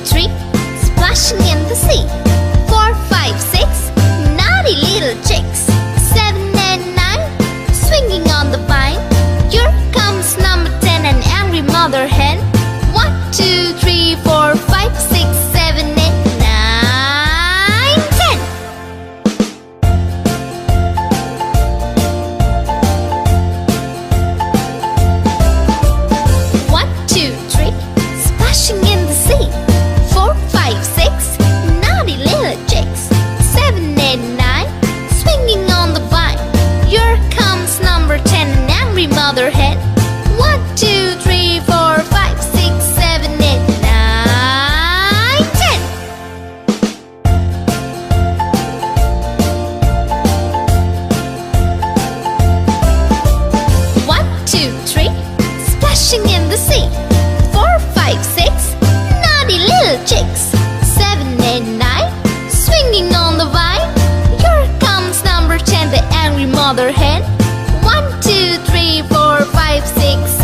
three, splashing in the sea. 4, 5, 6, naughty little chicks. 7 and 9, swinging on the vine. Here comes number 10, an angry mother hen. 1, 2, 3, 4, 5, 6, 7, 8, 9, 10. 1, 2, 3, splashing in the sea. 4, 5, 6, naughty little chicks. 7 and 9, swinging on the vine. Here comes number 10, an angry mother hen. 1, 2, 3, 4, 5, 6, 7, 8, 9, 10. 1, 2, 3, splashing in the sea. 4, 5, 6, naughty little chicks. 7 and 9, swinging on the vine. Here comes number 10, the angry mother hen. 1, 2, 3, 4, 5, 6,